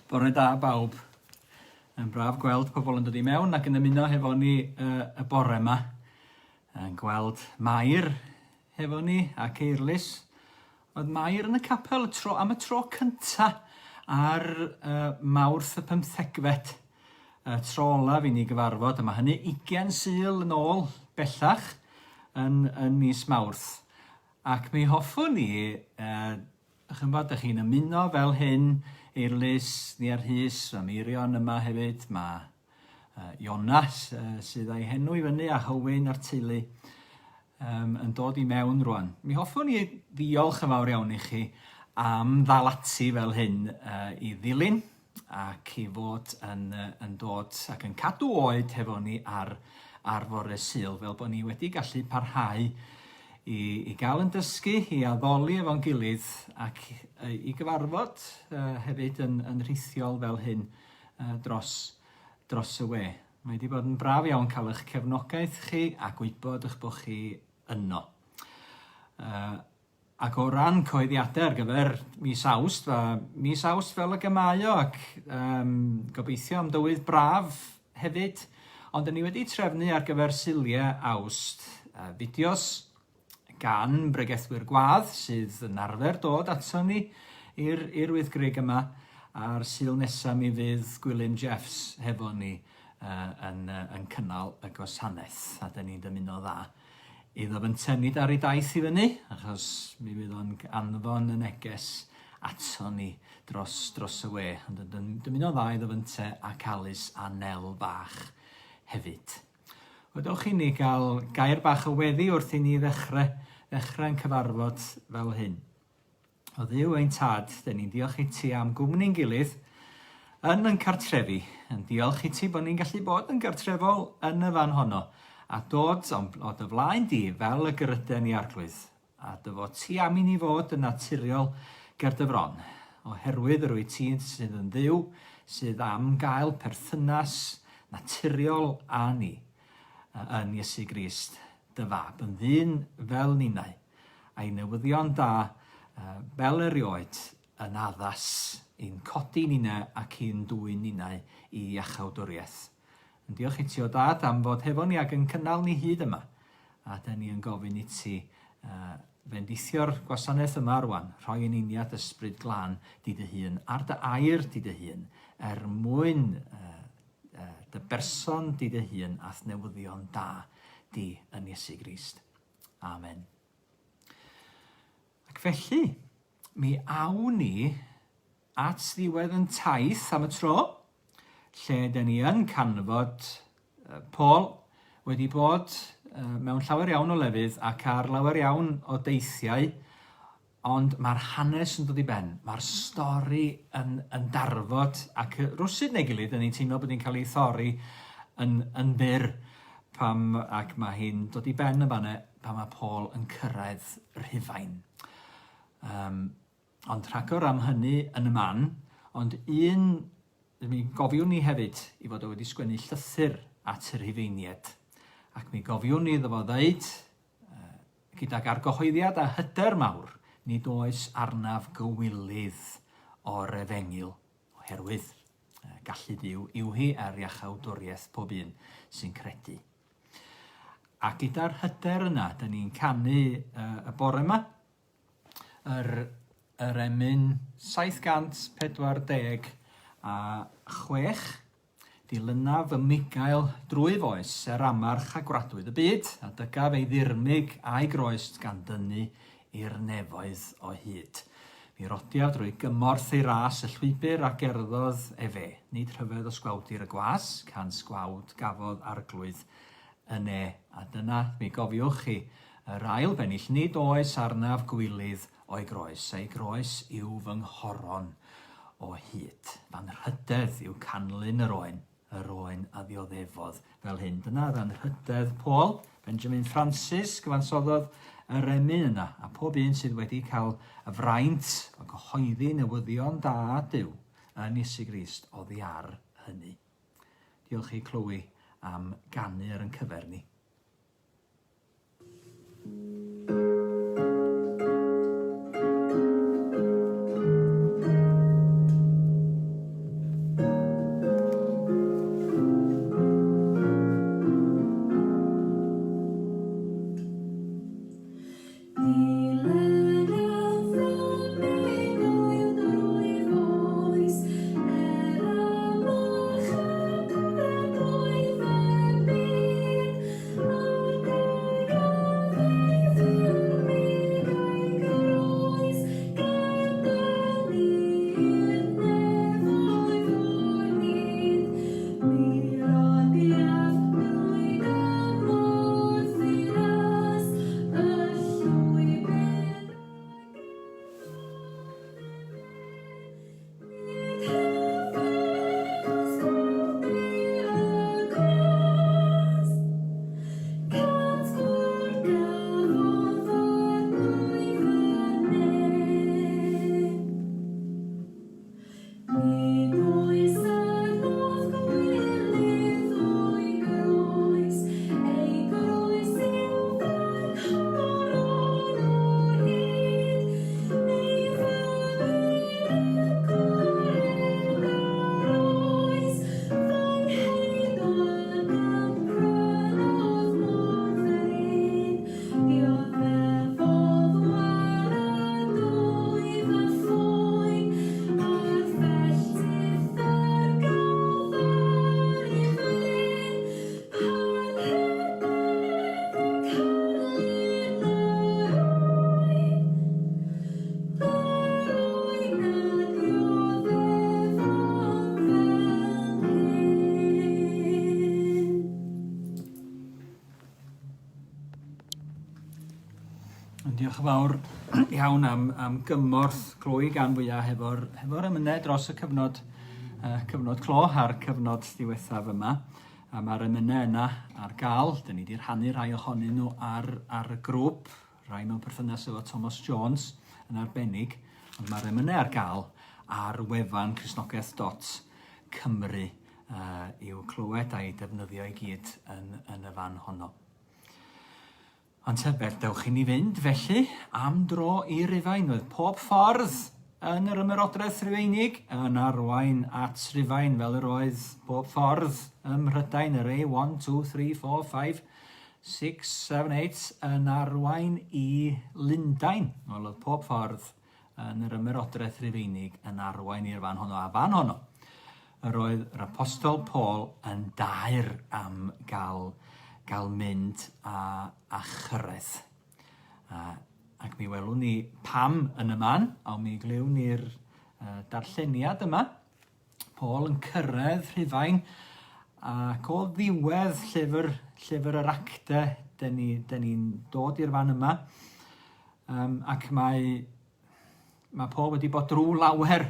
Bore da bawb. Yn braf gweld pobl yn dod I mewn ac yn ymuno hefo ni y bore yma. Yn gweld Mair hefo ni ac Eirlys. Oedd Mair yn y capel am y tro cynta ar Mawrth y 15fed. Tro olaf I ni gyfarfod, a mae hynny 20 sul yn ôl bellach yn mis Mawrth. Ac mi hoffwn ni, chymod, ydych chi'n ymuno fel hyn, Eirlys, ni ar Rhys, mae Mirion yma hefyd, mae Ionas sydd â'i henw I fyny a Hywyn a'r teulu yn dod I mewn rwan. Mi hoffwn ni ddiolch yn fawr iawn I chi am ddal ati fel hyn I ddilyn ac I fod yn dod ac yn cadw oed hefo ni ar fore Sul fel bod ni wedi gallu parhau I gael yn dysgu, I addoli efo'n gilydd ac I gyfarfod hefyd yn rhithiol fel hyn dros y we. Mae wedi bod yn braf iawn cael eich cefnogaeth chi a gwybod eich bod chi yno. Ac o ran coeddiadau ar gyfer mis Awst fel y gymaio ac gobeithio am dywydd braf hefyd, ond ni wedi trefnu ar gyfer siliau Awst fideos gan bregethwyr gwadd sydd yn arfer dod ato ni i'r wythgrig yma a'r sil nesaf mi fydd Gwilym Jeffs hefo ni yn cynnal y gwasanaeth a dyn ni'n dymuno dda iddo fy'n tynnu ar ei daith I fyny achos mi fydd o'n anfon y neges ato ni dros y we ond yn dymuno dda iddo fy'n te ac Alys a Nel bach hefyd. Wedwch I ni gael gair bach o weddi wrth I ni ddechrau'n cyfarfod fel hyn. O Dduw ein tad, dyn ni'n diolch I ti am gwmni'n gilydd yn cartrefi. Yn diolch I ti bod ni'n gallu bod yn gartrefol yn y fan honno a dod o dy flaen di fel y gryden I arglwydd a dyfo ti am I ni fod yn naturiol ger dy fron. Oherwydd yr wyt ti sydd yn dduw sydd am gael perthynas naturiol â ni yn Iesu Grist dy fab yn ddyn fel ninnau a'i newyddion da fel erioed yn addas i'n codi ninnau ac i'n dwyn ninnau I iachawdwriaeth. Yn diolch I ti o dad am fod hefo ni ac yn cynnal ni hyd yma a dyn ni yn gofyn I ti bendithio'r gwasanaeth yma rwan, rhoi yn uniad ysbryd glân di dy hun ar dy air di dy hun mwyn dy berson di dy hun ath newyddion da di yn Iesu Grist. Amen. Ac felly, mi awn ni at ddiwedd yn taith am y tro, lle dyn ni yn canfod Paul wedi bod mewn llawer iawn o lefydd ac ar lawer iawn o deithiau, ond mae'r hanes yn dod I ben. Mae'r stori yn darfod ac rwsyd neu gilydd, yn ni'n teimlo bod ni'n cael ei thorri yn byr ac mae hi'n dod I ben y fanne pan mae Paul yn cyrraedd Rhufain. Ond rhagor am hynny yn y man, ond mi gofiwn ni hefyd I fod wedi sgwennu llythyr at yr Rhufeiniaid. Ac mi gofiwn ni iddo fo ddeud, gydag argyhoeddiad a hyder mawr, nid oes arnaf gywilydd o'r Efengyl, oherwydd gallu Duw yw hi ar iachawdwriaeth pob un sy'n credu. A gyda'r hyder yna, dyn ni'n canu y bore yma, yr emyn 746 dilynaf y Migael drwy foes amarch a gradwyd y byd, a dygaf ei ddirmyg a'i groes gan dynnu i'r nefoedd o hyd. Mi rodiaf drwy gymorth ei ras y llwybr a gerddodd nid rhyfedd o sgwawdir y gwas, can sgwawd gafodd arglwydd yn a dyna mi gofiwch chi yr ail bennill nid oes arnaf gwylydd o'i groes, ei groes yw fy nghoron o hyd. Fan rhydedd yw canlyn yr oen a ddioddefodd fel hyn. Dyna fan rhydedd Paul, Benjamin Francis gyfansoddodd yr emyn yna, a pob un sydd wedi cael y fraint o gyhoeddi newyddion da Duw yn Iesu Grist oddi ar hynny. Diolch I Clwy am ganu ar yn cyfer ni. Diolch yn fawr iawn am gymorth clwy gan fwyaf hefo'r ymynedd dros y cyfnod clo a'r cyfnod diwethaf yma. A mae'r ymynedd yna ar gael. Dyn ni wedi rhannu rhai ohonyn nhw ar y grŵp, rhai mewn perthynas efo Thomas Jones yn arbennig. Ond mae'r ymynedd ar gael ar wefan Cristnogaeth.Cymru i'w clywed a'i defnyddio i gyd yn y fan honno. Ond tybed, dewch i ni fynd felly am dro i Rhufain. Oedd pob ffordd yn yr ymerodraeth Rhufeinig yn arwain at Rhufain fel yr oedd pob ffordd ym Mhrydain, yr A1, 2, 3, 4, 5, 6, 7, 8 yn arwain i Lundain. Wel, oedd pob ffordd yn yr ymerodraeth Rhufeinig yn arwain i'r fan honno. A fan honno, yr oedd yr apostol Paul yn daer am gael mynd a chyrraedd. Ac mi welwn ni pam yn y man, ond mi glywn ni'r darlleniad yma. Paul yn cyrraedd Rhufain, ac o ddiwedd llyfr yr Actau, dyn ni'n dod i'r fan yma. Ac mae Paul wedi bod drwy lawer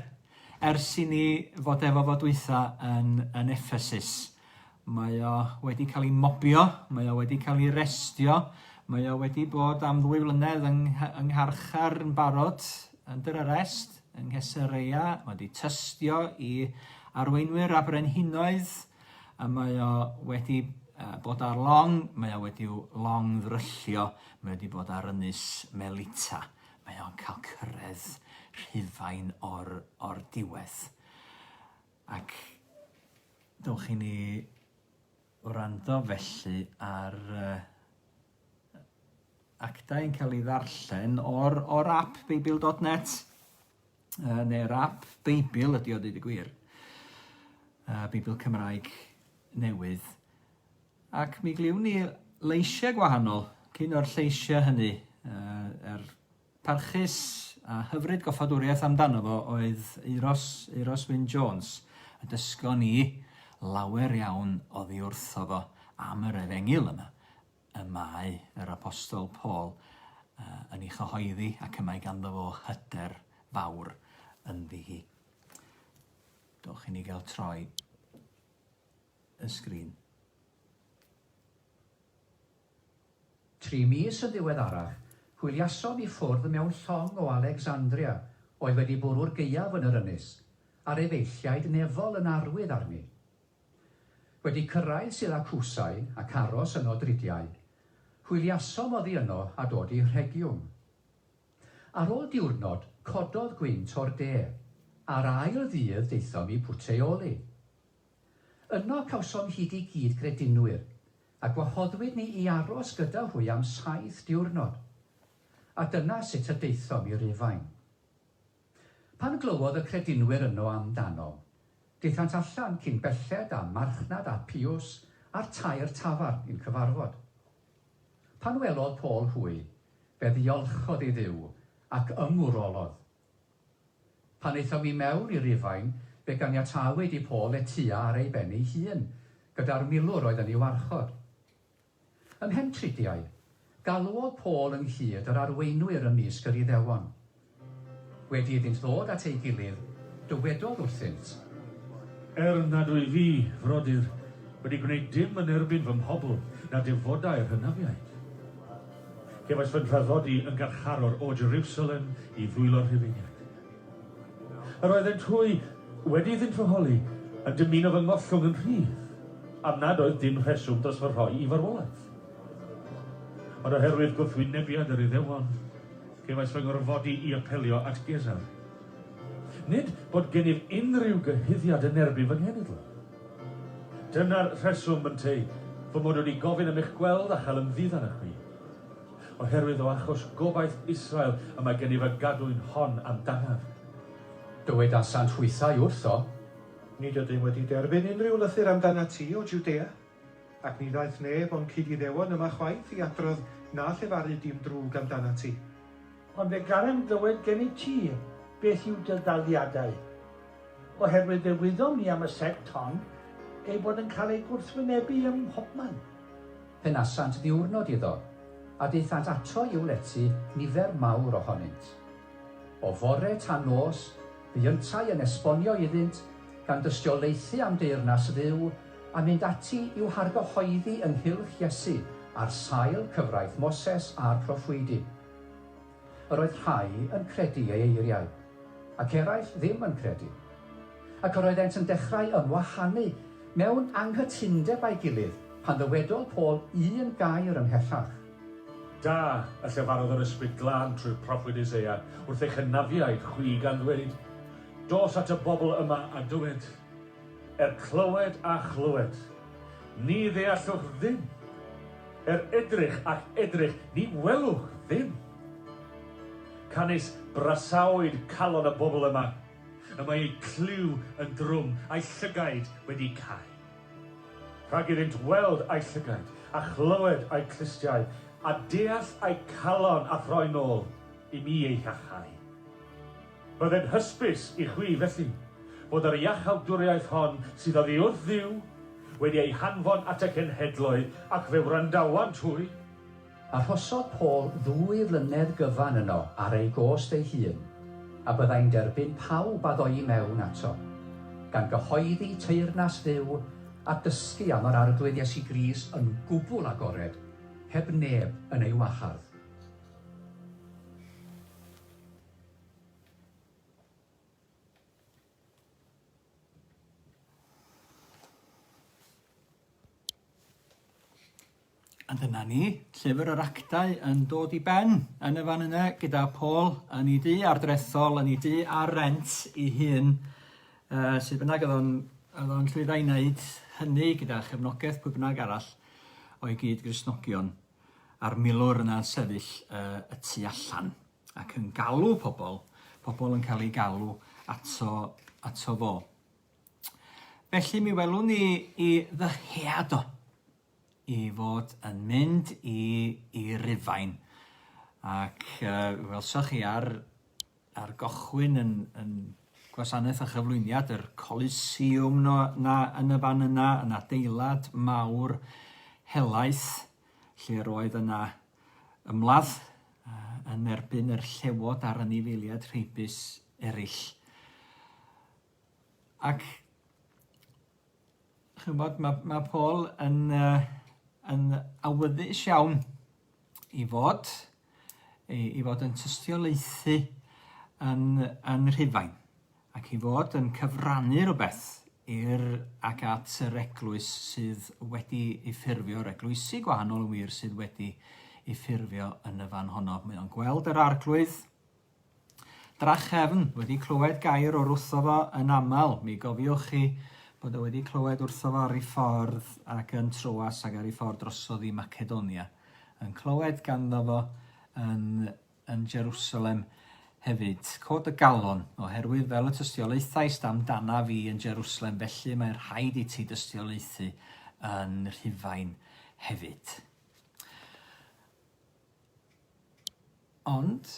ers i ni fod efo fodwytha yn Ephesus. Mae o wedi cael ei mobio, mae o wedi cael ei restio, mae o wedi bod am 2 flynedd yng Ngharchar yn barod yn yr arest, yng Nghesereia. Mae wedi tystio i arweinwyr a brenhinoedd, a mae o wedi bod ar long, mae o wedi long ddryllio, mae o wedi bod ar ynys Melita. Mae o'n cael cyrraedd Rhufain o'r diwedd. Ac dowch i ni wrando felly ar Actau yn cael ei ddarllen o'r app Beibl.net, neu'r app Beibl ydi o dweud y gwir. Beibl Cymraeg newydd. Ac mi gliwn ni leisiau gwahanol cyn o'r lleisiau hynny. Parchus a hyfryd goffadwriaeth amdano fo oedd Euros Wyn Jones. A dysgo ni lawer iawn oddi wrtho fo am yr Efengyl yma. Y mae yr apostol Paul yn ei chyhoeddi ac y mae ganddo fo hyder fawr ynddi hi. Dowch i ni gael troi y sgrin. 3 mis yn ddiweddarach, hwyliasom i ffwrdd mewn llong o Alexandria, oedd wedi bwrw'r gaeaf yn yr ynys, a'r efeilliaid nefol yn arwydd arni. Wedi cyrraedd Syracusau ac aros yno dridiau, hwyliasom oddi yno a dod i Rhegiwm. Ar ôl diwrnod, cododd gwynt o'r de, a'r ail ddydd daethom i Puteoli. Yno cawsom hyd i gyd credinwyr, a gwahoddwyd ni i aros gyda hwy am 7 diwrnod. A dyna sut y daethom i Rhufain. Pan glywodd y credinwyr yno amdano, daethant allan cyn belled a marchnad a Piws a'r tair tafarn i'n cyfarfod. Pan welodd Paul hwy, fe ddiolchodd i Dduw ac ymwrolodd. Pan eithom i mewn i Rhufain, fe ganiatawyd i Paul etua ar ei ben ei hun, gyda'r milwr oedd yn ei warchod. Ym mhen tridiau, galwodd Paul ynghyd yr arweinwyr ymysg yr Iddewon. Wedi iddynt ddod at ei gilydd, dywedodd wrthynt: nad wyf fi, frodyr, wedi gwneud dim yn erbyn fy mhobl na difodau'r hynafiaid. Cefais fy nhryddodi yn garcharor o Jerusalem i ddwylo'r Rhufeiniaid. Yr oeddent hwy wedi iddynt fy holi yn dymuno fy ngollwng yn rhydd, a nad oedd dim rheswm dros fy rhoi i farwolaeth. Ond oherwydd gwrthwynebiad yr Iddewon, cefais fy ngorfodi i apelio at Gesar. Nid bod gennyf unrhyw gyhuddiad yn erbyn fy nghenedl. Dyna'r rheswm yn tei, fy mod wedi gofyn am eich gweld a chael ymddiddan â chwi. Oherwydd o achos gobaith Israel y mae gennyf y gadwyn hon amdanaf. Dywedasant hwythau wrtho: Nid ydym wedi derbyn unrhyw lythyr amdana ti o Judea, ac ni ddaeth neb o'n cyd-Iddewon yma chwaith i adrodd na llefaru dim drwg amdana ti. Ond fe garem glywed gen i ti beth yw dy ddaliadau, oherwydd fe wyddom ni am y sect hon ei bod yn cael ei gwrthwynebu ym mhobman. Penasant ddiwrnod iddo, a daethant ato i'w leti nifer mawr ohonynt. O fore tan nos, bu yntau yn esbonio iddynt gan dystiolaethu am deyrnas dduw a mynd ati i'w hargyhoeddi ynghylch Iesu ar sail cyfraith Moses a'r proffwydi. Yr oedd rhai yn credu ei eiriau, ac eraill ddim yn credu. Ac yr oeddent yn dechrau ymwahanu mewn anghytundeb â'i gilydd pan ddywedodd Paul un gair ymhellach. Da, y llefarodd yr ysbryd glân trwy'r proffwyd Eseia wrth eich hynafiaid chwi gan ddweud, dos at y bobl yma a dywed, clywed a chlywed, ni ddeallwch ddim. Edrych ac edrych, ni welwch ddim. Canis brasawyd calon y bobl yma, y mae ei cliw yn drwm a'i llygaid wedi cael. Rhag iddynt weld a'i llygaid a chlywed a'i clistiau, a deall a'i calon a throi nôl i mi ei hachau. Byddai'n hysbys i chwi felly bod yr iachawdwriaeth hon sydd oddi wrth ddiw wedi ei hanfod at y cenhedloedd ac fe wrandawan twy. Arhosodd Paul 2 flynedd gyfan yno ar ei gost ei hun, a byddai'n derbyn pawb a ddoi mewn ato, gan gyhoeddi teyrnas dduw a dysgu am yr arglwydd Iesu Grist yn gwbl agored, heb neb yn ei wachardd. A dyna ni, llyfr yr Actau yn dod i ben yn y fan yna gyda Paul yn ei dŷ ardrethol, yn ei dŷ ar rent ei hun, sydd bynnag oedd o'n llwyddo i wneud hynny gyda chefnogaeth pwy bynnag arall o'i gyd Gristnogion a'r milwr yna'n sefyll y tu allan ac yn galw pobl yn cael ei galw ato fo. Felly mi welwn ni i ddyhead o i fod yn mynd i Rhufain. Ac welsoch chi ar gochwyn yn gwasanaeth a chyflwyniad yr Colosseum na yn y fan yna, yn adeilad mawr helaeth, lle roedd yna ymladd yn erbyn yr llewod ar anifeiliaid rheibus eraill. Ac chymod, mae Paul yn awyddus iawn i fod yn tystiolaethu yn Rhufain ac i fod yn cyfrannu rhywbeth ac at yr eglwys sydd wedi ei ffurfio, eglwysi gwahanol yn wir sydd wedi ei ffurfio yn y fan honno. Mae o'n gweld yr arglwydd drachefn wedi clywed gair o'r wrtho fo yn aml. Mi gofiwch chi bod wedi clywed wrtho fo ar ei ffordd ac yn Troas ac ar ei ffordd drosodd i Macedonia. Yn clywed ganddo fo yn Jerusalem hefyd. Cod y galon, oherwydd fel y tystiolaethais amdana fi yn Jerusalem, felly mae'n rhaid i ti dystiolaethu yn Rhufain hefyd. Ond,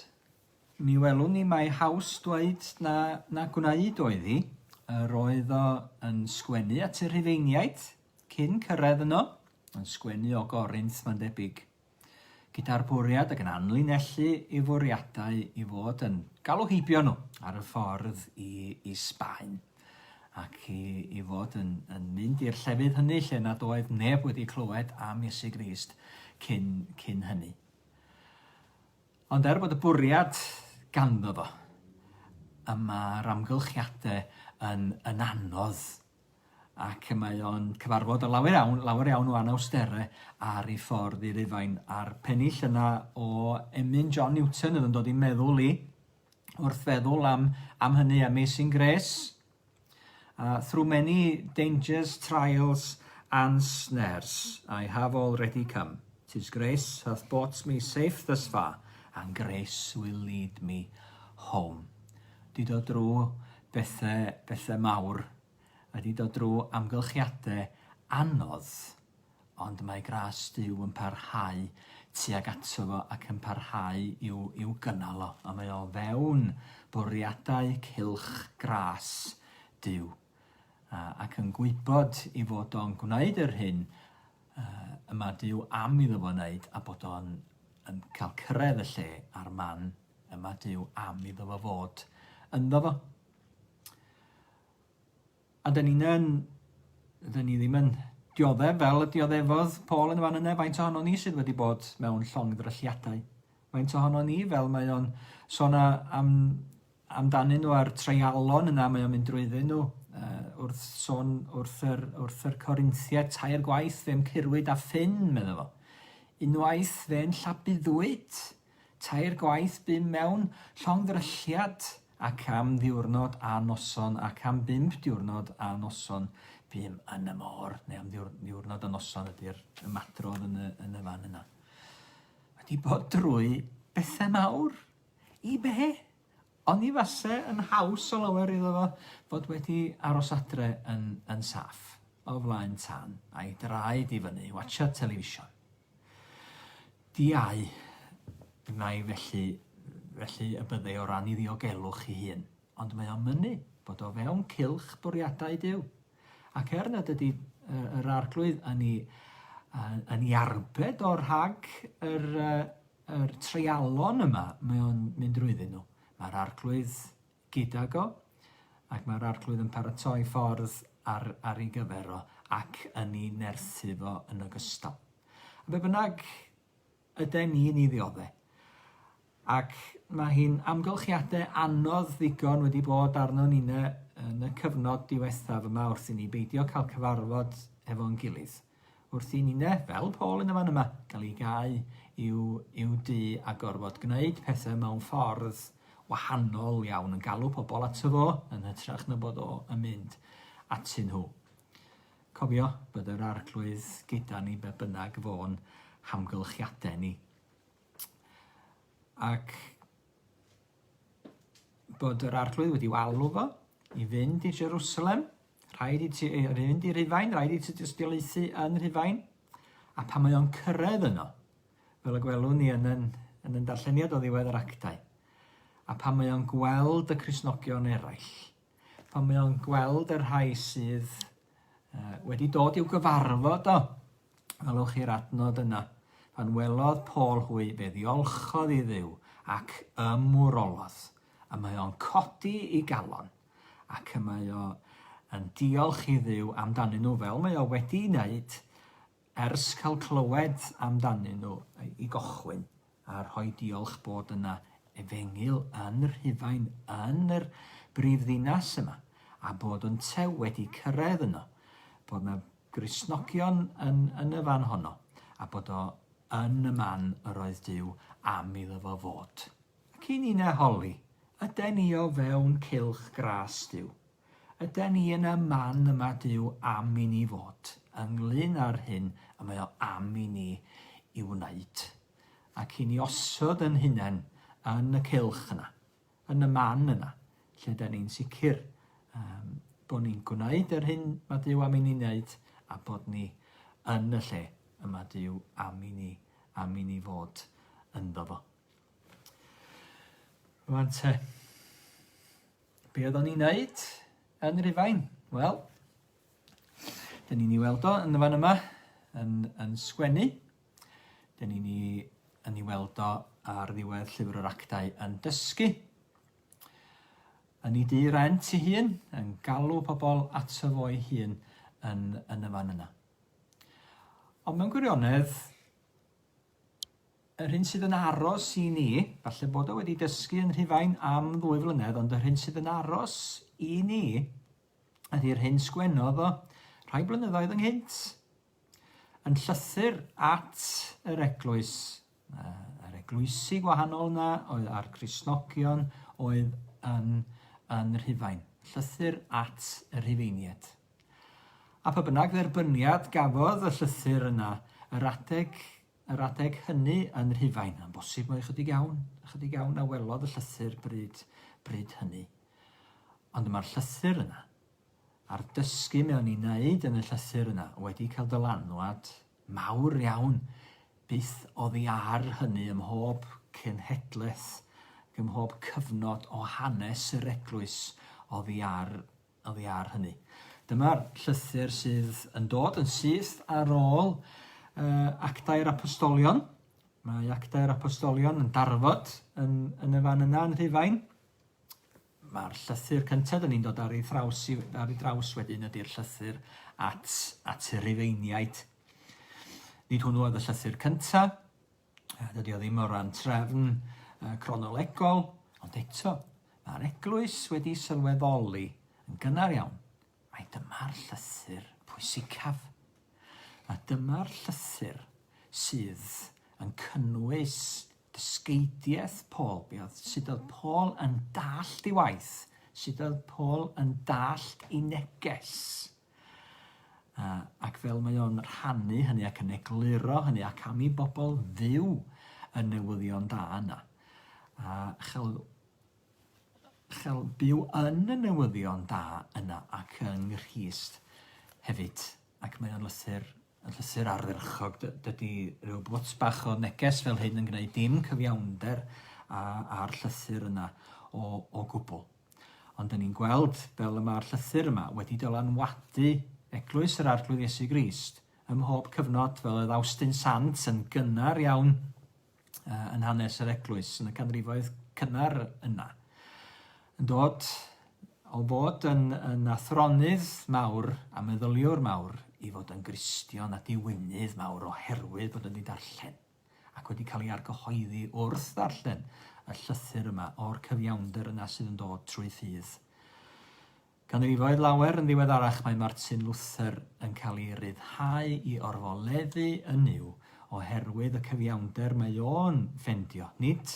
mi welwn ni mae haws dweud na gwneud oedd hi. Roedd o yn sgwennu at y Rhufeiniaid cyn cyrraedd yno, yn sgwennu o Gorinth mae'n debyg, gyda'r bwriad ac yn anlinellu i fwriadau i fod yn galw heibio nhw ar y ffordd i Sbaen ac i fod yn mynd i'r llefydd hynny lle nad oedd neb wedi clywed am Iesu Grist cyn hynny. Ond bod y bwriad ganddo fo, mae'r amgylchiadau yn anodd ac mae o'n cyfarfod o lawer iawn o anawsterau ar ei ffordd i Rhufain. A'r pennill yna o Emyn John Newton yn dod i meddwl i wrth feddwl am hynny Amazing Grace. Through many dangers, trials and snares, I have already come. 'Tis grace hath brought me safe thus far, and grace will lead me home. Di dod drwy bethau mawr, ydi dod drwy amgylchiadau anodd, ond mae gras Duw yn parhau tuag ato fo ac yn parhau i'w gynnal o. A mae o fewn bwriadau cylch gras Duw. Ac yn gwybod i fod o'n gwneud yr hyn, yma Duw am iddo fo wneud, a bod o'n yn cael cyrraedd y lle a'r man yma Dyw am iddo fo fod ynddo fo. A dyn ni ddim yn dioddef fel y dioddefodd Paul yn y fan yna, faint ohono ni sydd wedi bod mewn llongddrylliadau. Faint ohono ni fel mae o'n sôn amdanyn nhw ar treialon yna, mae o'n mynd drwyddyn nhw wrth sôn wrth yr Corinthiaid, 2 gwaith fe'n curwyd a ffyn, meddwl fo. Unwaith fe'n llabuddwyd, 2 gwaith bym mewn llongddrylliad, ac am ddiwrnod a noson, ac am 5 diwrnod a noson bym yn y môr, neu am ddiwrnod a noson ydy'r ymadrodd yn y fan yna. Wedi bod drwy bethau mawr. I be? Ond i fasau yn haws o lawer iddo fo fod wedi aros adre yn saff o flaen tân a'i draed i fyny, watcha television. Diau, mae felly y byddai o ran i ddiogelwch ei hun, ond mae o'n mynnu bod o fewn cylch bwriadau Duw. Ac nad ydy yr arglwydd yn ei arbed o'r rhag yr treialon yma mae o'n mynd drwyddyn nhw. Mae'r arglwydd gyda go, ac mae'r arglwydd yn paratoi ffordd ar ei gyfer o, ac yn ei nerthu fo yn ogystal. A be bynnag yden ni'n ei ddioddau. Ac mae hi'n amgylchiadau anodd ddigon wedi bod arno ni yn y cyfnod diwethaf yma wrth i ni beidio cael cyfarfod efo'n gilydd. Wrth i ni fel Paul yn y fan yma, cael ei gau i'w dŷ a gorfod gwneud pethau mewn ffordd wahanol iawn, yn galw pobl ato fo, yn hytrach na bod o yn mynd atyn nhw. Cofio bod yr arglwydd gyda ni be bynnag fo'n hamgylchiadau ni. Ac bod yr arglwydd wedi walw fo i fynd i Jerusalem, rhaid i fynd i Rhufain, rhaid i tystiolaethu yn Rhufain, a pan mae o'n cyrraedd yno, fel y gwelwn ni yn yn darlleniad o ddiwedd yr Actau, a pan mae o'n gweld y Cristnogion eraill, pan mae o'n gweld yr rhai sydd wedi dod i'w gyfarfod o, welwch chi'r adnod yna, pan welodd Paul hwy fe ddiolchodd i Dduw ac ymwrolodd, a mae o'n codi i galon, ac mae o yn diolch i Dduw amdanyn nhw fel mae o wedi wneud ers cael clywed amdanyn nhw i gochwyn, a rhoi diolch bod yna Efengyl yn Rhufain, yn yr brifddinas yma, a bod yn tew wedi cyrraedd yno, bod yna Gristnogion yn y fan honno, a bod o yn y man yr oedd Duw am iddo fo fod. Ac i ni'n eholi, yden ni o fewn cylch gras Duw. Yden ni yn y man yma Duw am i ni fod, ynglyn â'r hyn a mae o am i ni i wneud. Ac i ni osod yn hunain yn y cylch yna, yn y man yna, lle da ni'n sicr bod ni'n gwneud yr hyn mae Duw am i ni wneud, a bod ni yn y lle yma Duw am i ni fod ynddo fo. Rwan te, be oeddwn ni'n wneud yn Rhufain? Wel, dyn ni'n ei weld o yn y fan yma yn sgwennu. Dyn ni'n ei weld o ar ddiwedd llyfr yr Actau yn dysgu. Yn ei dŷ rent ei hun, yn galw pobl ato fo ei hun yn y fan yna. Ond mewn gwirionedd, yr hyn sydd yn aros i ni, falle bod o wedi dysgu yn Rhufain am 2 flynedd, ond yr hyn sydd yn aros i ni ydy'r hyn sgwennodd o rhai blynyddoedd ynghynt, yn llythyr at yr eglwys, yr eglwysi gwahanol yna, oedd a'r Cristnogion, oedd yn Rhufain. Llythyr at y Rhufeiniaid. A pa bynnag dderbyniad gafodd y llythyr yna, yr adeg hynny yn Rhufain. Yn bosib mae chydig iawn a welodd y llythyr bryd hynny. Ond mae'r llythyr yna, a'r dysgu mewn i wneud yn y llythyr yna, wedi cael dylanwad mawr iawn byth oddi ar hynny ym mhob cenhedlaeth, ym mhob cyfnod o hanes yr eglwys oddi ar hynny. Dyma'r llythyr sydd yn dod yn syth ar ôl Actau'r Apostolion. Mae Actau'r apostolion yn darfod yn y fan yna yn Rhufain. Mae'r llythyr cyntaf dyn ni'n dod ar ei draws wedyn ydy'r llythyr at y Rhufeiniaid. Nid hwnnw oedd y llythyr cyntaf, dydy o ddim o ran trefn cronolegol, ond eto, mae'r eglwys wedi sylweddoli yn gynnar iawn. Mae dyma'r llythyr pwysicaf. A dyma'r llythyr sydd yn cynnwys dysgeidiaeth Paul. Sut oedd Paul yn dallt ei waith, sut oedd Paul yn dallt ei neges. Ac fel mae o'n rhannu hynny ac yn egluro hynny ac am i bobl fyw y newyddion da yna. A chael byw yn y newyddion da yna ac yn Nghrist hefyd. Ac mae o'n llythyr ardderchog. Dydy rhyw bwts bach o neges fel hyn yn gwneud dim cyfiawnder a'r llythyr yna o gwbl. Ond dyn ni'n gweld fel mae'r llythyr yma wedi dylanwadu eglwys yr arglwydd Iesu Grist ym mhob cyfnod fel oedd Austin Sant yn gynnar iawn yn hanes yr eglwys yn y canrifoedd cynnar yna. Yn dod o fod yn athronydd mawr a meddyliwr mawr i fod yn Gristion a diwynydd mawr oherwydd bod yn ei darllen ac wedi cael ei argyhoeddi wrth ddarllen y llythyr yma o'r cyfiawnder yna sydd yn dod trwy ffydd. Caneuon lawer yn ddiweddarach mae Martin Luther yn cael ei ryddhau i orfoleddu yn yw oherwydd y cyfiawnder mae o'n ffendio. Nid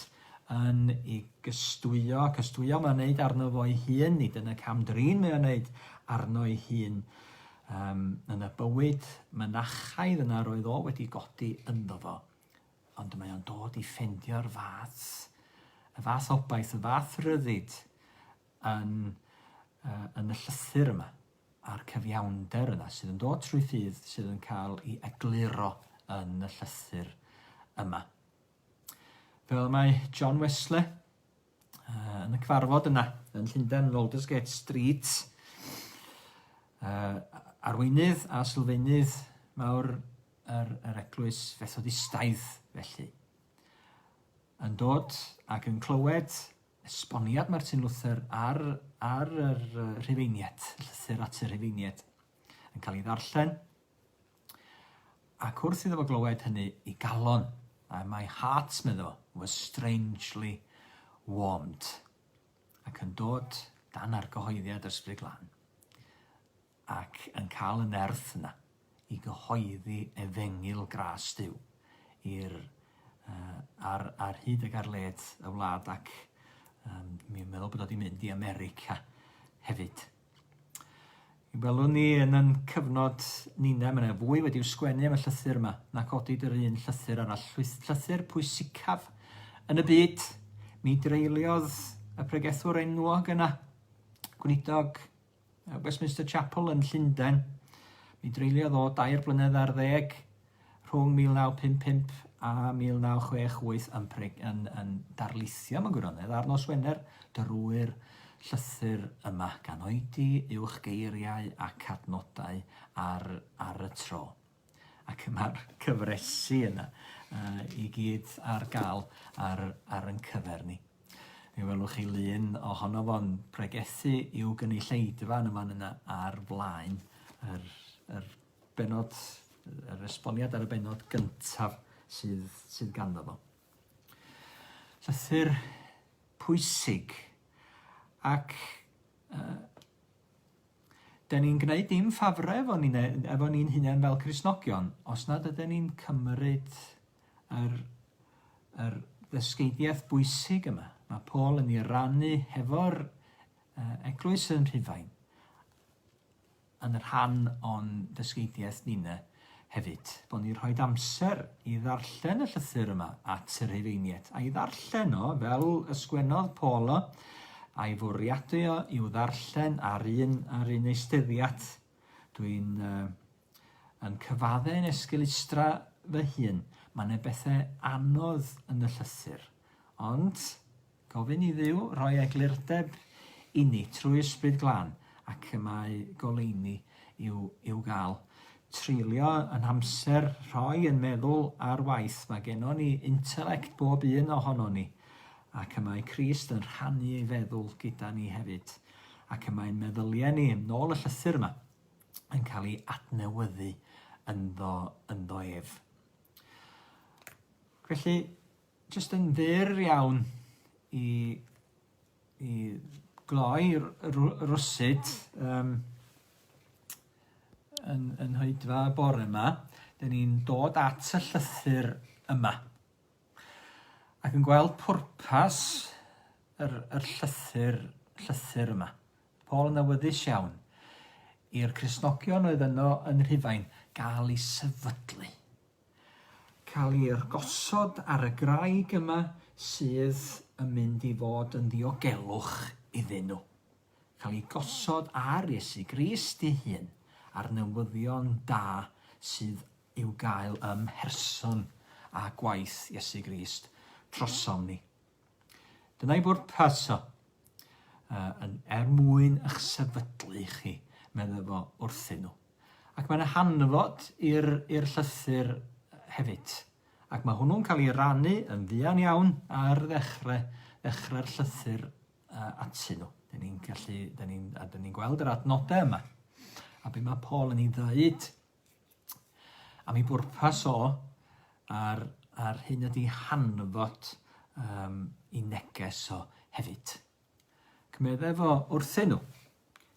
yn ei gystwyo mae'n wneud arno fo'i hun, nid yn y camdrin mae'n wneud arno ei hun, yn y bywyd mynachaidd yna roedd o wedi godi ynddo fo. Ond mae o'n dod i ffendio'r y fath obaith, y fath ryddid yn y llythyr yma, a'r cyfiawnder yna sydd yn dod trwy ffydd, sydd yn cael ei egluro yn y llythyr yma. Fel mae John Wesley yn y cyfarfod yna yn Llundain, yn Aldersgate Street, arweinydd a sylfaenydd mawr yr eglwys Fethodistaidd felly, yn dod ac yn clywed esboniad Martin Luther ar yr Rhufeiniaid, llythyr at y Rhufeiniaid, yn cael ei ddarllen, ac wrth iddo fo glywed hynny i galon, a my heart, meddo, was strangely warmed, ac yn dod dan argyhoeddiad Ysbryd Glân, ac yn cael y nerth yna i gyhoeddi Efengyl gras Duw ar hyd ac ar led y wlad, ac mi'n meddwl bod o wedi mynd i America hefyd. Welwn ni yn yn cyfnod nina, mae yna fwy wedi'w sgwennu am y llythyr yma na codid yr un llythyr arall. Llythyr pwysicaf yn y byd. Mi dreuliodd y pregethwr enwog yna, gweinidog Westminster Chapel yn Llundain. Mi dreuliodd o 2 blynedd ar 10 rhwng 1955 a 1968 yn darlithio mewn gwirionedd ar nos Wener drwy'r llythyr yma, gan oedi uwch geiriau ac adnodau ar y tro. Ac mae'r cyfresu yna i gyd ar gael ar yn cyfer ni. Mi welwch chi lun ohono fo'n pregethu i'w gynulleidfa yn y man yna ar flaen yr esboniad ar y benod gyntaf sydd ganddo fo. Llythyr pwysig. Ac dyn ni'n gwneud dim ffafre efo ni'n hunain fel Cristnogion os nad ydyn ni'n cymryd yr ddysgeidiaeth bwysig yma. Mae Paul yn ei rannu hefo'r eglwys yn Rhufain yn yr rhan o'n dysgeidiaeth ni'na hefyd. Bod ni'n rhoi amser i ddarllen y llythyr yma at y Rhufeiniaid. A i ddarllen o fel ysgwennodd Paul o, a'i fwriadu o i'w ddarllen ar un eisteddiad. Dwi'n yn cyfadde'n esgylustra fy hun. Mae yna bethau anodd yn y llythyr. Ond gofyn i Dduw rhoi eglurdeb i ni trwy Ysbryd Glân ac mae goleuni i'w gael treulio yn amser rhoi yn meddwl ar waith. Mae gennym ni intelect bob un ohono ni. Ac y mae Crist yn rhannu ei feddwl gyda ni hefyd. Ac y mae'n meddyliau ni yn ôl y llythyr yma yn cael ei adnewyddu ynddo ef. Felly, jyst yn fyr iawn i gloi rwsyd yn hoedfa y bore yma, dyn ni'n dod at y llythyr yma. Ac yn gweld pwrpas yr llythyr yma. Paul yn awyddus iawn i'r Cristnogion oedd yno yn Rhufain gael ei sefydlu. Cael ei argosod ar y graig yma sydd yn mynd i fod yn ddiogelwch iddyn nhw. Cael ei gosod ar Iesu Grist ei hun a'r newyddion da sydd i'w gael ym mherson a gwaith Iesu Grist drosom ni. Dyna'i bwrpas o, mwyn eich sefydlu chi, meddwl fo wrthyn nhw. Ac mae'n hanfod i'r llythyr hefyd. Ac mae hwnnw'n cael ei rannu yn fuan iawn ar ddechrau'r llythyr atyn nhw. Dyn ni'n gweld yr adnodau yma. A be mae Paul yn ei ddweud am ei bwrpas o ar hyn ydy hanfod i neges o hefyd. Cymedde fo wrthyn nhw.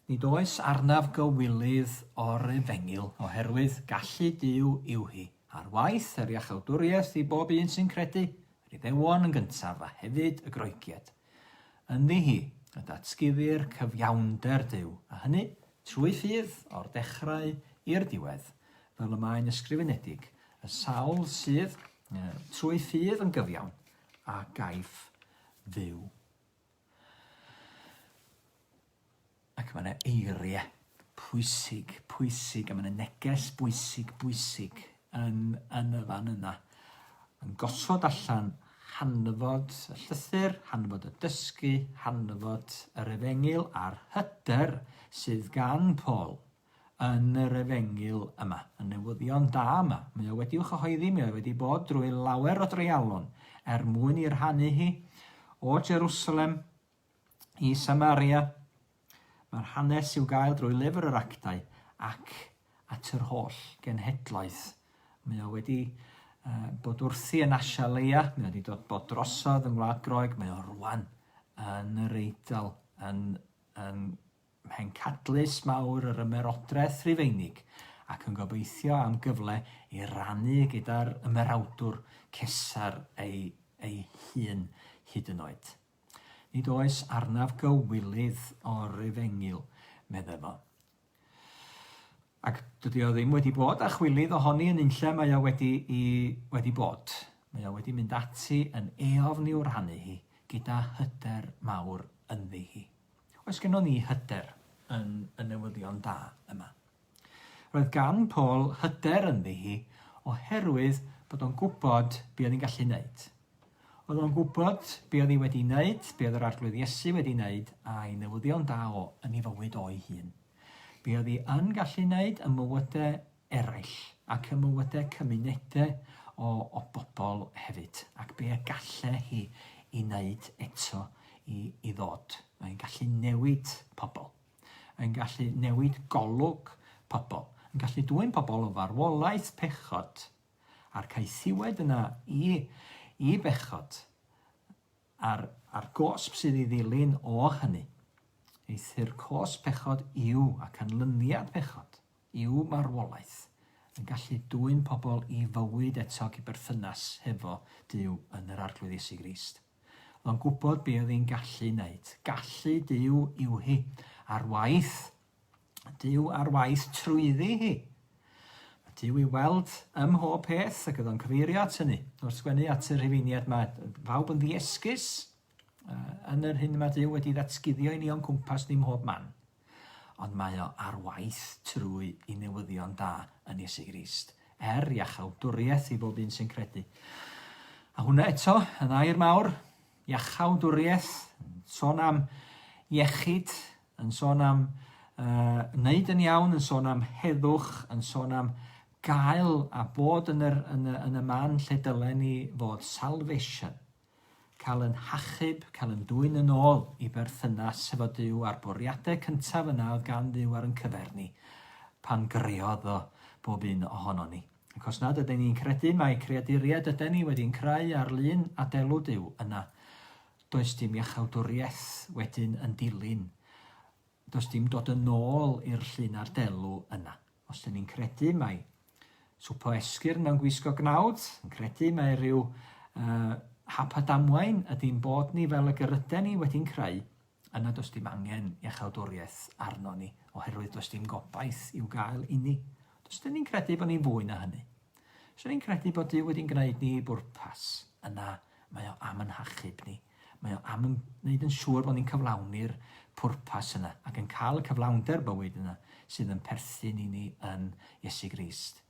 Nid oes arnaf gywilydd o'r Efengyl oherwydd gallu Duw yw hi. Ar waith yr iachawdwriaeth i bob un sy'n credu, yr Iddewon yn gyntaf a hefyd y groegiad. Ynddi hi y datguddir cyfiawnder Duw, a hynny trwy ffydd o'r dechrau i'r diwedd, fel y mae'n ysgrifenedig, y sawl sydd trwy ffydd yn gyfiawn a gaiff fyw. Ac mae yna eiriau pwysig, a mae yna neges bwysig yn y fan yna. Yn gosod allan hanfod y llythyr, hanfod y dysgu, hanfod yr Efengyl a'r hyder sydd gan Paul yn yr Efengyl yma, y newyddion da yma. Mae o wedi'w chyhoeddi, mae o wedi bod drwy lawer o dreialon mwyn i'r rhannu hi o Jerusalem i Samaria. Mae'r hanes i'w gael drwy lyfr yr Actau ac at yr holl genhedlaeth. Mae o wedi bod wrthi yn Asia Leia, mae o wedi bod drosodd yng Ngwlad Groeg, mae o rwan yn yr Eidal, yn hencadlus mawr yr ymerodraeth Rhufeinig ac yn gobeithio am gyfle i rannu gyda'r ymerawdwr cesar ei hun hyd yn oed. Nid oes arnaf gywilydd o'r Efengyl, meddwl fo. Ac dydy o ddim wedi bod a chwilydd ohoni yn unlle mae o wedi bod. Mae o wedi mynd ati yn eofn i'w rhannu hi gyda hyder mawr ynddi hi. Oes gennym ni hyder yn y newyddion da yma. Roedd gan Paul hyder ynddi hi oherwydd bod o'n gwybod be oedd hi'n gallu wneud. Oedd o'n gwybod be oedd hi wedi wneud, be oedd yr arglwydd Iesu wedi wneud a'i newyddion da o yn ei fywyd o'i hun. Be oedd hi yn gallu wneud y mywydau eraill ac y mywydau cymunedau o bobl hefyd. Ac be y gallai hi i wneud eto i ddod. Mae'n gallu newid pobl. Mae'n gallu newid golwg pobl. Mae'n gallu dwyn pobl o farwolaeth pechod a'r caethiwed yna i bechod a'r gosb sydd i ddilyn o hynny. Eithyr cosb pechod yw a canlyniad pechod yw marwolaeth yn gallu dwyn pobl i fywyd eto i berthynas hefo Duw yn yr arglwydd Iesu Grist. Oedd o'n gwybod be oedd hi'n gallu wneud. Gallu Duw yw hi ar waith. Duw ar waith trwyddi hi. Duw i weld ym mhob peth ac oedd o'n cyfeirio at hynny. Wrth sgwennu at yr Rhufeiniaid mae pawb yn ddiesgus yn yr hyn mae Duw wedi ddatguddio i ni o'n cwmpas ni mhob man. Ond mae o ar waith trwy i newyddion da yn Iesu Grist. Iachawdwriaeth i bob un sy'n credu. A hwnna eto, yn air mawr, iachawdwriaeth, yn sôn am iechyd, yn sôn am wneud yn iawn, yn sôn am heddwch, yn sôn am gael a bod yn y man lle dylen ni fod salvation. Cael yn hachub, cael yn dwyn yn ôl i berthynas efo Duw a'r bwriadau cyntaf yna oedd gan Duw ar yn cyferni pan greodd o bob un ohono ni. Ac os nad ydyn ni'n credu mae creaduriaid ydyn ni wedi'n creu ar lun a delw Duw yna, does dim iachawdwriaeth wedyn yn dilyn. Does dim dod yn ôl i'r llun a'r delw yna. Os ydyn ni'n credu mae swpo esgyrn mewn gwisgo gnawd, yn credu mae rhyw hap a damwain ydy'n bod ni fel y gyryden ni wedi'n creu, yna does dim angen iachawdwriaeth arno ni, oherwydd does dim gobaith i'w gael i ni. Does ydyn ni'n credu bod ni'n fwy na hynny. Os ydyn ni'n credu bod Duw wedi'n gwneud ni bwrpas, yna mae o am yn hachub ni. Mae o am yn gwneud yn siŵr bod ni'n cyflawni'r pwrpas yna ac yn cael y cyflawnder bywyd yna sydd yn perthyn i ni yn Iesu Grist.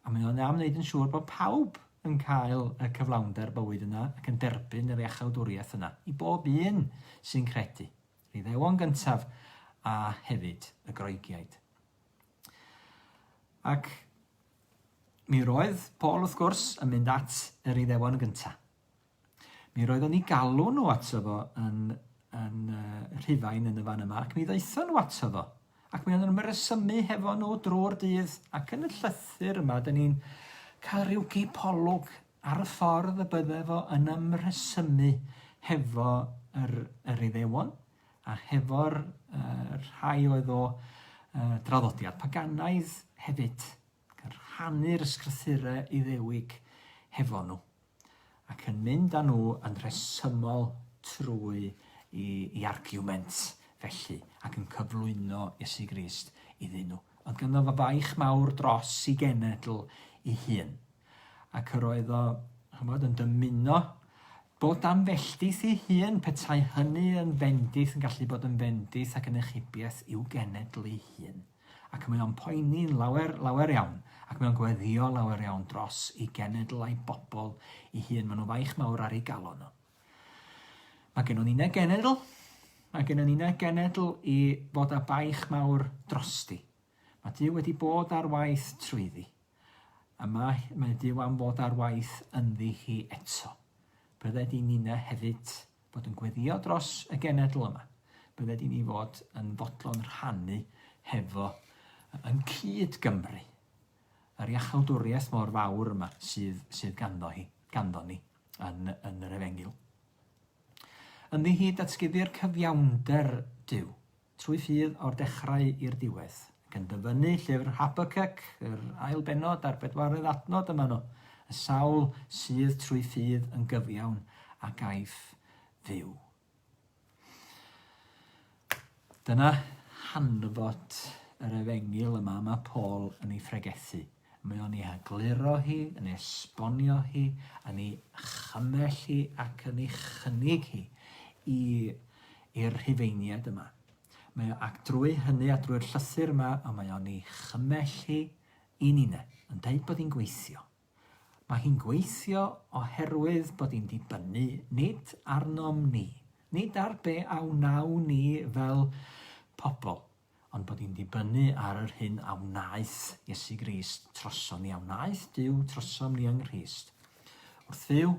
A mae o'n am wneud yn siŵr bod pawb yn cael y cyflawnder bywyd yna ac yn derbyn yr iachawdwriaeth yna i bob un sy'n credu. Yr Iddewon gyntaf a hefyd y Groegiaid. Ac mi roedd Paul wrth gwrs yn mynd at yr Iddewon gyntaf. Mi roedd o'n i galw nhw ato fo yn Rhufain yn y fan yma, ac mi ddeithon nhw ato fo. Ac mi o'n nhw'n resymu hefo nhw drwy'r dydd, ac yn y llythyr yma, dyn ni'n cael rhyw gipolwg ar y ffordd y bydde fo yn ymresymu hefo yr Iddewon, a hefo'r rhai oedd o draddodiad paganaidd hefyd, rhannu'r ysgrythurau Iddewig hefo nhw, ac yn mynd â nhw yn resymol trwy i argument felly, ac yn cyflwyno Iesu Grist iddyn nhw. Oedd ganddo fo faich mawr dros i genedl i hun. Ac yr oedd o, yn dymuno bod am felltith i hun, petai hynny yn fendith, yn gallu bod yn fendith ac yn echubiaeth i'w genedl i hun. Ac mae o'n poeni'n lawer iawn, ac mae o'n gweddio lawer iawn dros i genedl a'i bobl i hun. Mae nhw faich mawr ar ei galon nhw. Mae gennym ni'n genedl. Mae gennym ni'n genedl i fod â baich mawr drosti. Mae Duw wedi bod ar waith trwyddi. A mae Duw am fod ar waith ynddi hi eto. Bydde di ni'n hefyd bod yn gweddio dros y genedl yma. Bydde di ni fod yn fodlon rhannu hefo yn cyd Gymru. Yr iachawdwriaeth mor fawr yma sydd ganddo ni yn yr Efengyl. Ynddi hi datguddi'r cyfiawnder Duw, trwy ffydd o'r dechrau i'r diwedd, ac yn dyfynnu llyfr Habacuc, yr ail benod a'r 4 adnod yma nhw, y sawl sydd trwy ffydd yn gyfiawn a gaiff fyw. Dyna hanfod yr Efengyl yma mae Paul yn ei phregethu. Mae o'n ei egluro hi, yn ei esbonio hi, yn ei chymell hi ac yn ei chynnig hi i'r Rhufeiniaid yma. Ac drwy hynny a drwy'r llythyr yma, mae o'n ei chymell hi i ni'ne, yn dweud bod hi'n gweithio. Mae hi'n gweithio oherwydd bod hi'n dibynnu nid arnom ni, nid ar be a wnaw ni fel pobl, ond bod hi'n dibynnu ar yr hyn a wnaeth Iesu Grist trosom ni, a wnaeth Duw trosom ni yng Nghrist. Wrth fyw,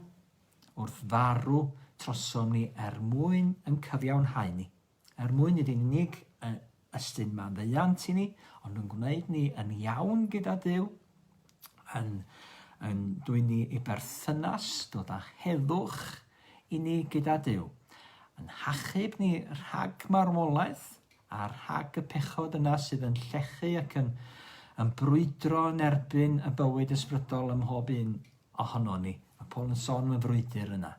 wrth farw, trosom ni mwyn yn cyfiawnhau ni. Mwyn nid yn unig ystyn maddeuant i ni, ond yn gwneud ni yn iawn gyda Duw, yn dwyn ni i berthynas, dod â heddwch i ni gyda Duw, yn hachub ni rhag marwolaeth, a rhag y pechod yna sydd yn llechu ac yn brwydro yn erbyn y bywyd ysbrydol ym mhob un ohono ni. Mae Paul yn sôn mewn frwydr yna.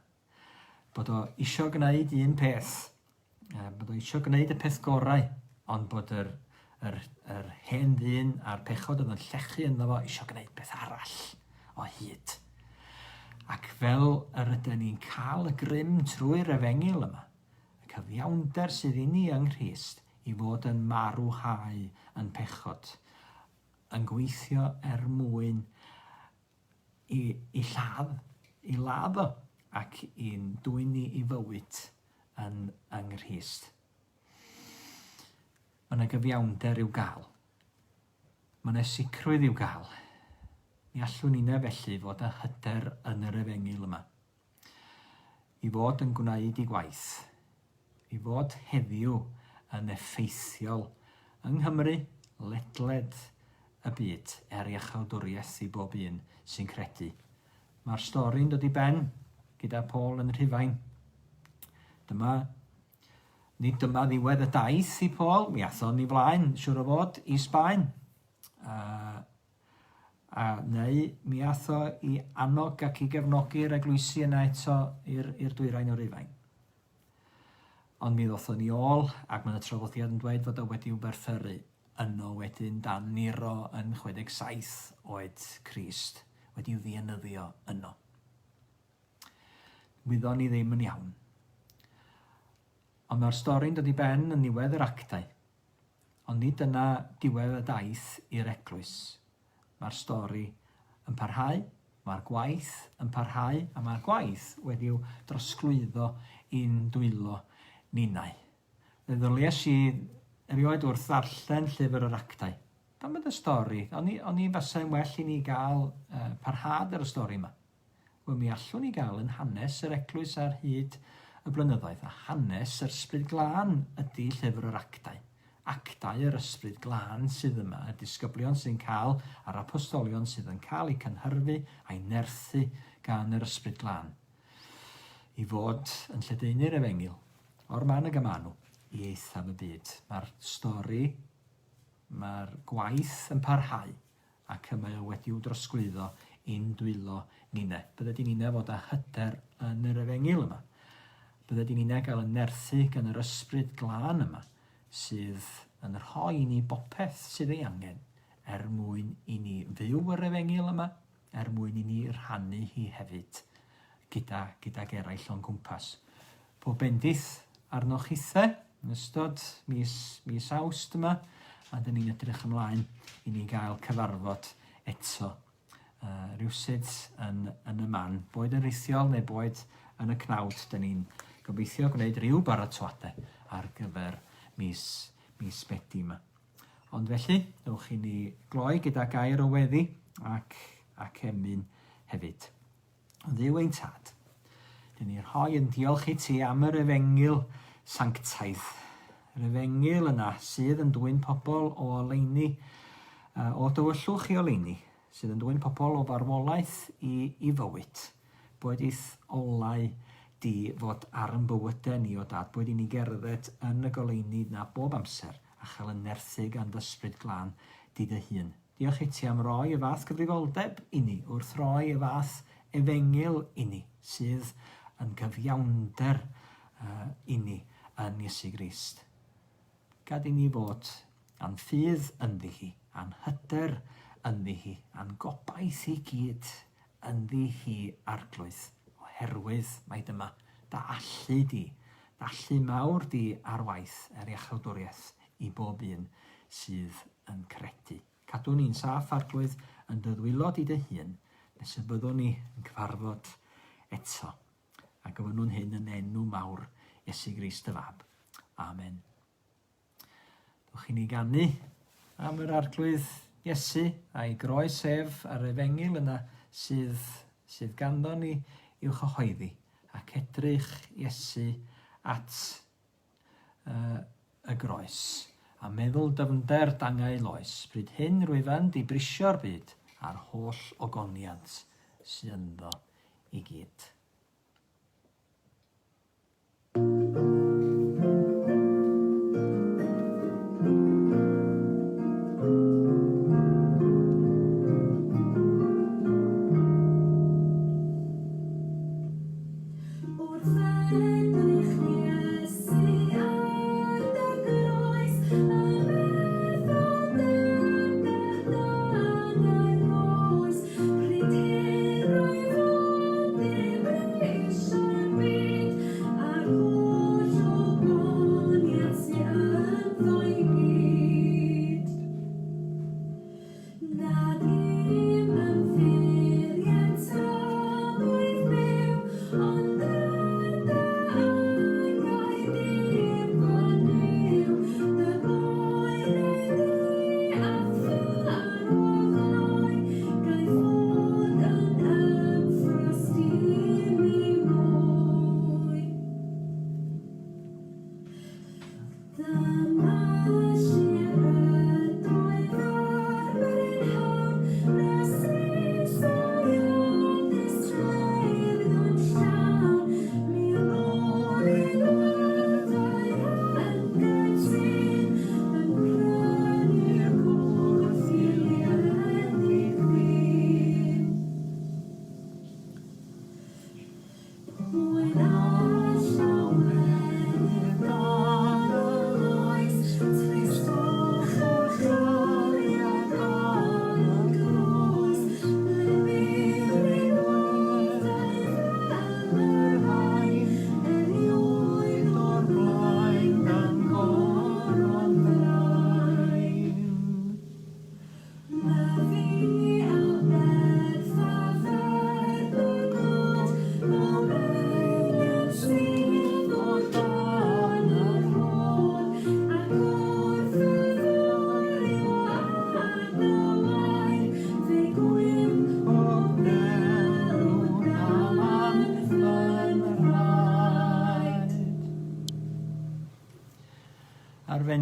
Bod o isio gwneud un peth, bod o isio gwneud y peth gorau, ond bod yr hen ddyn a'r pechod oedd yn llechu ynddo fo isio gwneud beth arall o hyd. Ac fel yr ydyn ni'n cael y grym trwy'r Efengyl yma, y cyfiawnder sydd i ni yng Nghrist i fod yn marwhau yn pechod, yn gweithio mwyn i ladd o, ac i'n dwyn ni i fywyd yn Nghrist. Mae yna gyfiawnder i'w gael. Mae yna sicrwydd i'w gael. Mi allwn ni felly fod y hyder yn yr Efengyl yma. I fod yn gwneud ei gwaith. I fod heddiw yn effeithiol yng Nghymru, ledled y byd, iachawdwriaeth i bob un sy'n credu. Mae'r stori'n dod i ben gyda Paul yn Rhufain. Nid dyma ddiwedd y daith i Paul, mi athon ni flaen, siwr o fod, i Sbaen. Neu mi atho i annog ac i gefnogi'r eglwysi yna eto i'r dwyrain o Rhufain. Ond mi ddothon ni ôl, ac mae'n y traddodiad yn dweud fod o wedi'w berffyru yno wedyn dan Nero yn 67 oed Crist, wedi'w ddienyddio yno. Wyddon ni ddim yn iawn. Ond mae'r stori'n dod i ben yn niwedd yr Actau. Ond nid yna diwedd y daith i'r eglwys. Mae'r stori yn parhau, mae'r gwaith yn parhau, a mae'r gwaith wedi'w drosglwyddo i'n dwylo ninnau. Ddyddyliais i erioed wrth ddarllen llyfr yr Actau. Pam bod y stori? O'n i fasau'n well i ni gael parhad ar y stori yma. Wel, mi allwn ni gael yn hanes yr eglwys ar hyd y blynyddoedd, a hanes yr ysbryd glân ydy llyfr yr Actau. Actau yr ysbryd glân sydd yma, y disgyblion sy'n cael, a'r apostolion sydd yn cael eu cynhyrfu a'i nerthu gan yr ysbryd glân. I fod yn lledaenu'r Efengyl, o'r man y gymanw, i eithaf y byd. Mae'r stori, mae'r gwaith yn parhau, ac mae wedi'w drosglwyddo i'n dwylo ninne. Bydde di ninne fod a hyder yn yr Efengyl yma. Bydde di ninne gael y nerthu gan yr ysbryd glân yma, sydd yn rhoi i ni bopeth sydd ei angen, mwyn i ni fyw yr Efengyl yma, mwyn i ni rhannu hi hefyd, gydag eraill o'n gwmpas. Pob bendith arnoch chithau, yn ystod mis Awst yma, a dyn ni'n edrych ymlaen i ni gael cyfarfod eto. Rhywsyd yn y man, boed yn rithiol neu boed yn y cnawd, dyn ni'n gobeithio gwneud rhyw baratoadau ar gyfer mis Medi yma. Ond felly, dewch i ni gloi gyda gair o weddi ac emyn hefyd. Dduw ein tad, dyn ni'n rhoi yn diolch i ti am yr Efengyl sanctaidd. Yr Efengyl yna sydd yn dwyn pobl o oleini, o dywyllwch i oleini, sydd yn dwyn pobl o farwolaeth i fywyd. Boed eith olau di fod ar yn bywydau ni o dad, boed i ni gerdded yn y goleuni na bob amser a chael yn nerthu gan ddysbryd glân di dy hun. Diolch i ti am roi y fath gyfrifoldeb i ni, wrth roi y fath Efengyl i ni, sydd yn gyfiawnder i ni yn Iesu Grist. Gad i ni fod a'n ffydd ynddi hi, a'n hyder ynddi hi, a'n gobaith i gyd ynddi hi arglwydd. Oherwydd mae dyma dallu mawr di ar waith iachawdwriaeth i bob un sydd yn credu. Cadw ni'n saff arglwydd yn dyddwylod i dy hun, nes y byddwn ni yn cyfarfod eto. A gyfynwn hyn yn enw mawr Iesu Grist y Fab. Amen. Dwch i ni ganu am yr arglwydd Iesu a'i groes ef ar Efengyl yna sydd ganddo ni i'w chyhoeddi ac edrych Iesu at y groes a meddwl dyfnder dangau loes. Bryd hyn rwyfan di brisio'r byd a'r holl ogoniant sydd ynddo i gyd.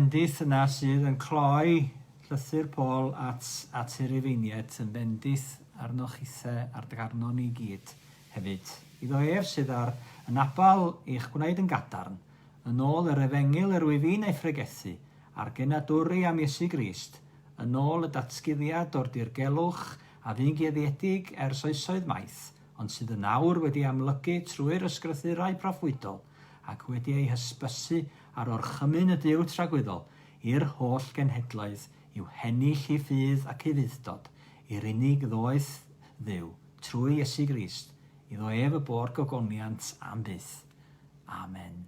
bendith yna sydd yn cloi llythyr Paul at yr Rhufeiniaid yn bendith arnoch chithau a'r garnon i gyd hefyd. Iddo ef sydd ar yn abal i'ch gwneud yn gadarn, yn ôl yr Efengyl yr wyfyn ei ffregethu, a'r genadwri am Iesu Grist, yn ôl y datguddiad o'r dirgelwch a fi'n geddiedig ers oesoedd maith, ond sydd yn awr wedi amlygu trwy'r ysgrythurau proffwydol, ac wedi ei hysbysu ar orchymyn y Duw tragwyddol i'r holl genhedloedd i'w hennill i ffydd ac i fuddod, i'r unig ddoeth Dduw trwy Iesu Grist, iddo ef y bôr gogoniant am byth. Amen.